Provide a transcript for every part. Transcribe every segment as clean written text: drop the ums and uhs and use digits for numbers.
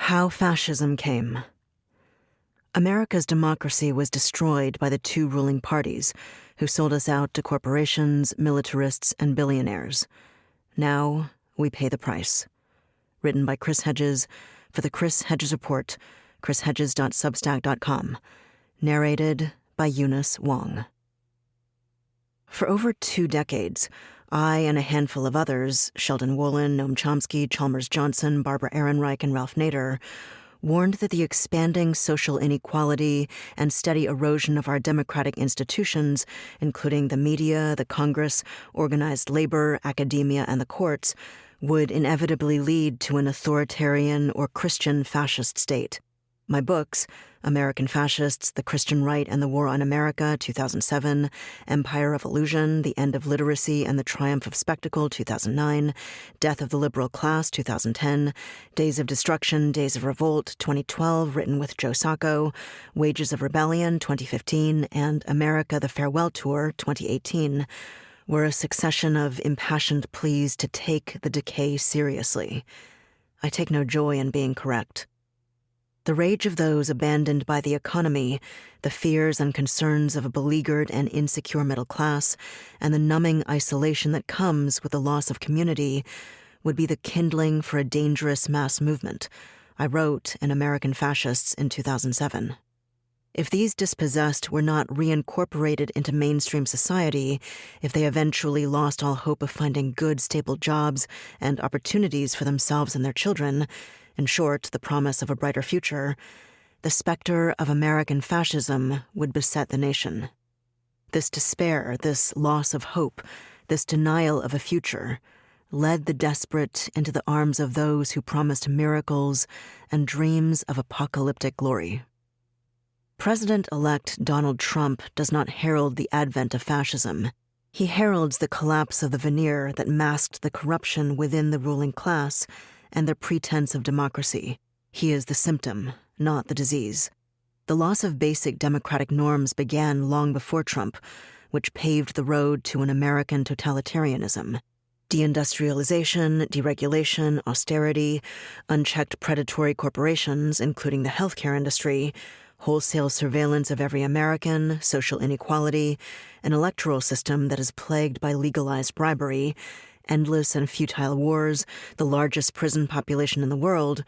How Fascism Came. America's democracy was destroyed by the two ruling parties, who sold us out to corporations, militarists, and billionaires. Now we pay the price. Written by Chris Hedges for the Chris Hedges Report, chrishedges.substack.com. Narrated by Eunice Wong. For over 2 decades, I and a handful of others, Sheldon Wolin, Noam Chomsky, Chalmers Johnson, Barbara Ehrenreich, and Ralph Nader, warned that the expanding social inequality and steady erosion of our democratic institutions, including the media, the Congress, organized labor, academia, and the courts, would inevitably lead to an authoritarian or Christian fascist state. My books, American Fascists, The Christian Right and the War on America, 2007, Empire of Illusion, The End of Literacy and the Triumph of Spectacle, 2009, Death of the Liberal Class, 2010, Days of Destruction, Days of Revolt, 2012, written with Joe Sacco, Wages of Rebellion, 2015, and America, the Farewell Tour, 2018, were a succession of impassioned pleas to take the decay seriously. I take no joy in being correct. The rage of those abandoned by the economy, the fears and concerns of a beleaguered and insecure middle class, and the numbing isolation that comes with the loss of community would be the kindling for a dangerous mass movement, I wrote in American Fascists in 2007. If these dispossessed were not reincorporated into mainstream society, if they eventually lost all hope of finding good, stable jobs and opportunities for themselves and their children, in short, the promise of a brighter future, the specter of American fascism would beset the nation. This despair, this loss of hope, this denial of a future, led the desperate into the arms of those who promised miracles and dreams of apocalyptic glory. President-elect Donald Trump does not herald the advent of fascism. He heralds the collapse of the veneer that masked the corruption within the ruling class and their pretense of democracy. He is the symptom, not the disease. The loss of basic democratic norms began long before Trump, which paved the road to an American totalitarianism. Deindustrialization, deregulation, austerity, unchecked predatory corporations, including the healthcare industry, wholesale surveillance of every American, social inequality, an electoral system that is plagued by legalized bribery, endless and futile wars, the largest prison population in the world,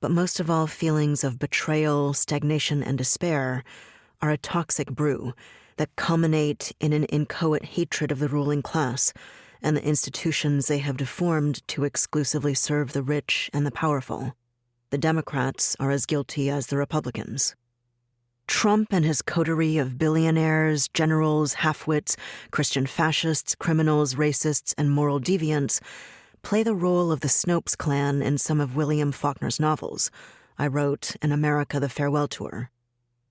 but most of all feelings of betrayal, stagnation, and despair are a toxic brew that culminate in an inchoate hatred of the ruling class and the institutions they have deformed to exclusively serve the rich and the powerful. The Democrats are as guilty as the Republicans. Trump and his coterie of billionaires, generals, half-wits, Christian fascists, criminals, racists, and moral deviants play the role of the Snopes clan in some of William Faulkner's novels, I wrote in America, the Farewell Tour.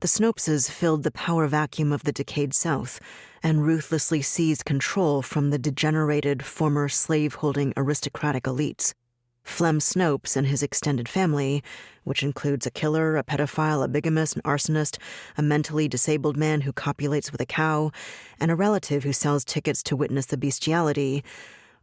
The Snopeses filled the power vacuum of the decayed South and ruthlessly seized control from the degenerated former slave-holding aristocratic elites. Flem Snopes and his extended family, which includes a killer, a pedophile, a bigamist, an arsonist, a mentally disabled man who copulates with a cow, and a relative who sells tickets to witness the bestiality,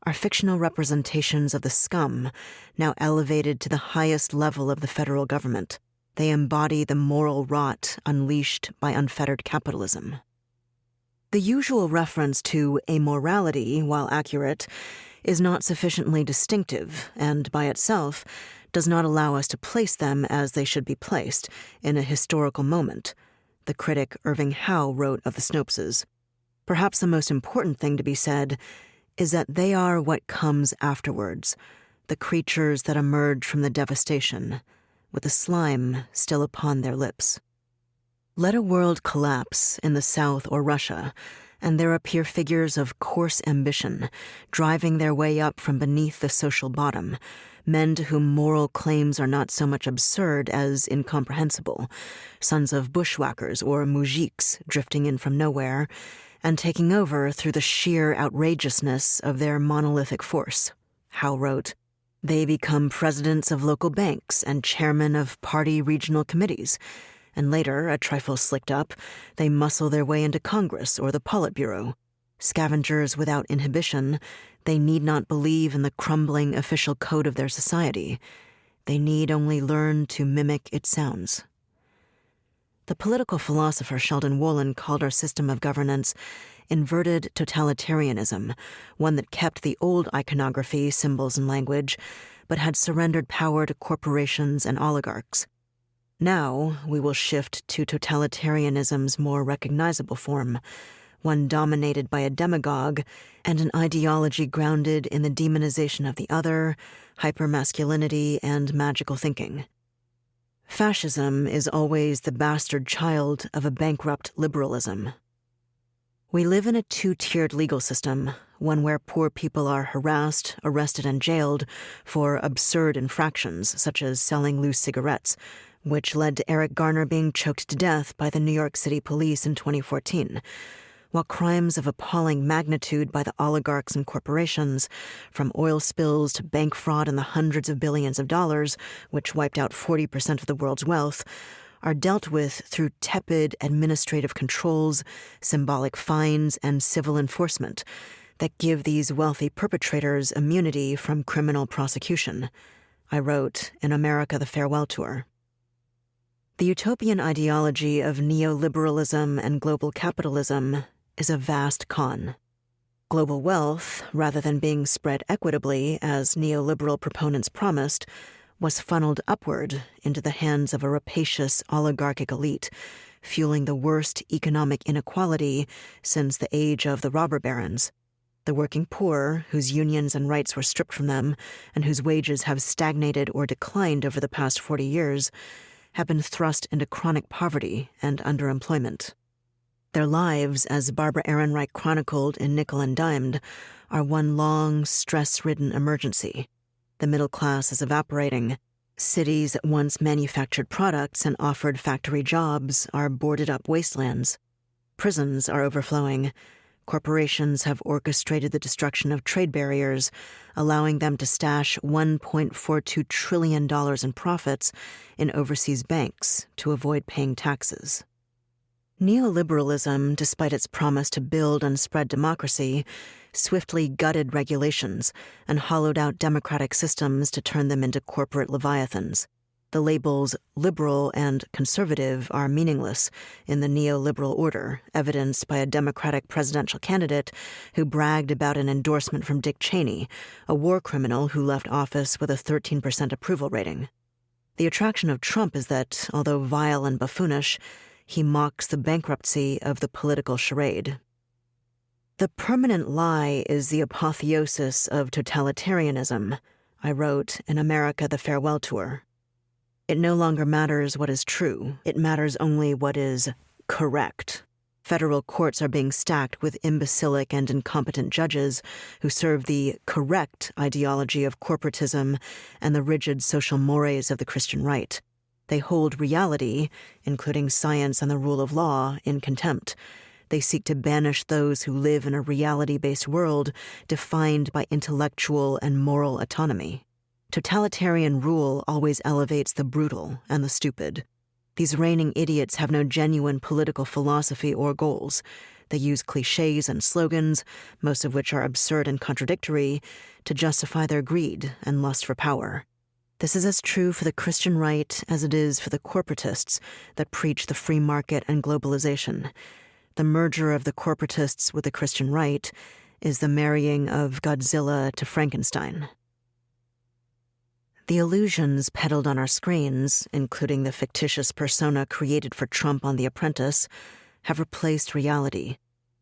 are fictional representations of the scum, now elevated to the highest level of the federal government. They embody the moral rot unleashed by unfettered capitalism. The usual reference to amorality, while accurate, is not sufficiently distinctive and, by itself, does not allow us to place them as they should be placed in a historical moment, the critic Irving Howe wrote of the Snopeses. Perhaps the most important thing to be said is that they are what comes afterwards, the creatures that emerge from the devastation, with the slime still upon their lips. Let a world collapse in the South or Russia, and there appear figures of coarse ambition, driving their way up from beneath the social bottom, men to whom moral claims are not so much absurd as incomprehensible, sons of bushwhackers or moujiks drifting in from nowhere, and taking over through the sheer outrageousness of their monolithic force. Howe wrote, "They become presidents of local banks and chairmen of party regional committees, and later, a trifle slicked up, they muscle their way into Congress or the Politburo. Scavengers without inhibition, they need not believe in the crumbling official code of their society. They need only learn to mimic its sounds. The political philosopher Sheldon Wolin called our system of governance inverted totalitarianism, one that kept the old iconography, symbols, and language, but had surrendered power to corporations and oligarchs. Now we will shift to totalitarianism's more recognizable form, one dominated by a demagogue and an ideology grounded in the demonization of the other, hypermasculinity, and magical thinking. Fascism is always the bastard child of a bankrupt liberalism. We live in a two-tiered legal system, one where poor people are harassed, arrested, and jailed for absurd infractions such as selling loose cigarettes, which led to Eric Garner being choked to death by the New York City police in 2014, while crimes of appalling magnitude by the oligarchs and corporations, from oil spills to bank fraud in the hundreds of billions of dollars, which wiped out 40% of the world's wealth, are dealt with through tepid administrative controls, symbolic fines, and civil enforcement that give these wealthy perpetrators immunity from criminal prosecution, I wrote in America: The Farewell Tour. The utopian ideology of neoliberalism and global capitalism is a vast con. Global wealth, rather than being spread equitably as neoliberal proponents promised, was funneled upward into the hands of a rapacious oligarchic elite, fueling the worst economic inequality since the age of the robber barons. The working poor, whose unions and rights were stripped from them, and whose wages have stagnated or declined over the past 40 years, have been thrust into chronic poverty and underemployment. Their lives, as Barbara Ehrenreich chronicled in Nickel and Dimed, are one long, stress-ridden emergency. The middle class is evaporating. Cities that once manufactured products and offered factory jobs are boarded-up wastelands. Prisons are overflowing. Corporations have orchestrated the destruction of trade barriers, allowing them to stash $1.42 trillion in profits in overseas banks to avoid paying taxes. Neoliberalism, despite its promise to build and spread democracy, swiftly gutted regulations and hollowed out democratic systems to turn them into corporate leviathans. The labels liberal and conservative are meaningless in the neoliberal order, evidenced by a Democratic presidential candidate who bragged about an endorsement from Dick Cheney, a war criminal who left office with a 13% approval rating. The attraction of Trump is that, although vile and buffoonish, he mocks the bankruptcy of the political charade. The permanent lie is the apotheosis of totalitarianism, I wrote in America: The Farewell Tour. It no longer matters what is true. It matters only what is correct. Federal courts are being stacked with imbecilic and incompetent judges who serve the correct ideology of corporatism and the rigid social mores of the Christian right. They hold reality, including science and the rule of law, in contempt. They seek to banish those who live in a reality-based world defined by intellectual and moral autonomy. Totalitarian rule always elevates the brutal and the stupid. These reigning idiots have no genuine political philosophy or goals. They use cliches and slogans, most of which are absurd and contradictory, to justify their greed and lust for power. This is as true for the Christian right as it is for the corporatists that preach the free market and globalization. The merger of the corporatists with the Christian right is the marrying of Godzilla to Frankenstein. The illusions peddled on our screens, including the fictitious persona created for Trump on The Apprentice, have replaced reality.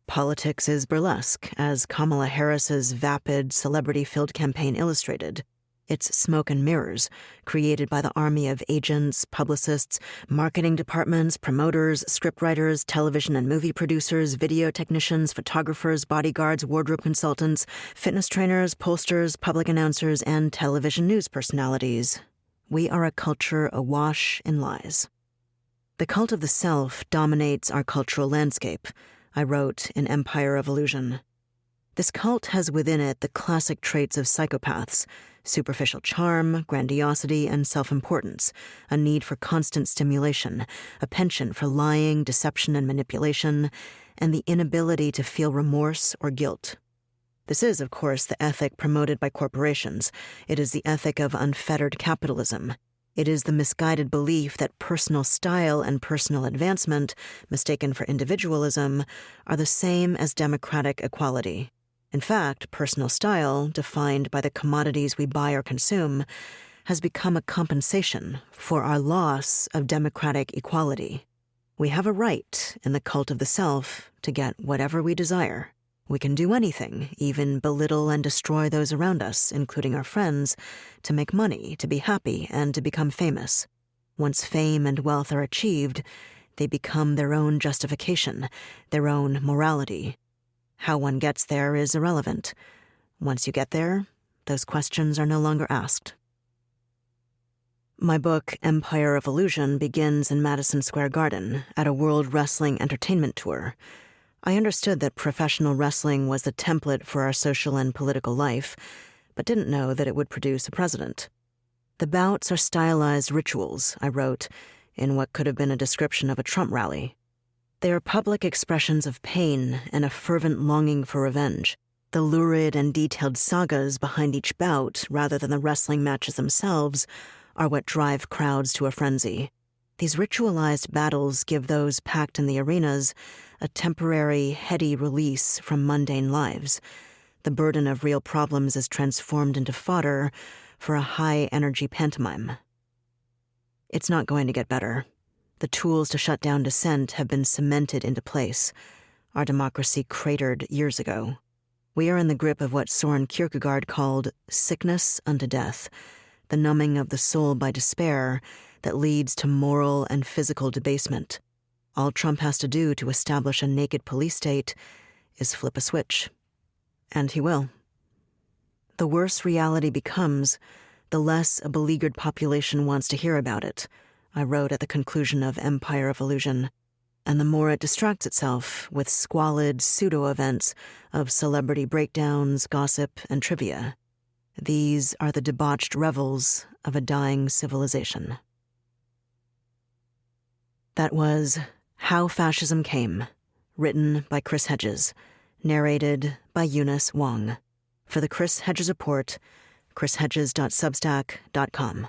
Politics is burlesque, as Kamala Harris's vapid, celebrity-filled campaign illustrated. It's smoke and mirrors, created by the army of agents, publicists, marketing departments, promoters, scriptwriters, television and movie producers, video technicians, photographers, bodyguards, wardrobe consultants, fitness trainers, pollsters, public announcers, and television news personalities. We are a culture awash in lies. The cult of the self dominates our cultural landscape, I wrote in Empire of Illusion. This cult has within it the classic traits of psychopaths: superficial charm, grandiosity, and self-importance, a need for constant stimulation, a penchant for lying, deception, and manipulation, and the inability to feel remorse or guilt. This is, of course, the ethic promoted by corporations. It is the ethic of unfettered capitalism. It is the misguided belief that personal style and personal advancement, mistaken for individualism, are the same as democratic equality. In fact, personal style, defined by the commodities we buy or consume, has become a compensation for our loss of democratic equality. We have a right, in the cult of the self, to get whatever we desire. We can do anything, even belittle and destroy those around us, including our friends, to make money, to be happy, and to become famous. Once fame and wealth are achieved, they become their own justification, their own morality. How one gets there is irrelevant. Once you get there, those questions are no longer asked. My book, Empire of Illusion, begins in Madison Square Garden at a World Wrestling Entertainment Tour. I understood that professional wrestling was the template for our social and political life, but didn't know that it would produce a president. The bouts are stylized rituals, I wrote, in what could have been a description of a Trump rally. They are public expressions of pain and a fervent longing for revenge. The lurid and detailed sagas behind each bout, rather than the wrestling matches themselves, are what drive crowds to a frenzy. These ritualized battles give those packed in the arenas a temporary, heady release from mundane lives. The burden of real problems is transformed into fodder for a high-energy pantomime. It's not going to get better. The tools to shut down dissent have been cemented into place. Our democracy cratered years ago. We are in the grip of what Soren Kierkegaard called sickness unto death, the numbing of the soul by despair that leads to moral and physical debasement. All Trump has to do to establish a naked police state is flip a switch. And he will. The worse reality becomes, the less a beleaguered population wants to hear about it, I wrote at the conclusion of Empire of Illusion, and the more it distracts itself with squalid pseudo-events of celebrity breakdowns, gossip, and trivia. These are the debauched revels of a dying civilization. That was How Fascism Came, written by Chris Hedges, narrated by Eunice Wong. For the Chris Hedges Report, chrishedges.substack.com.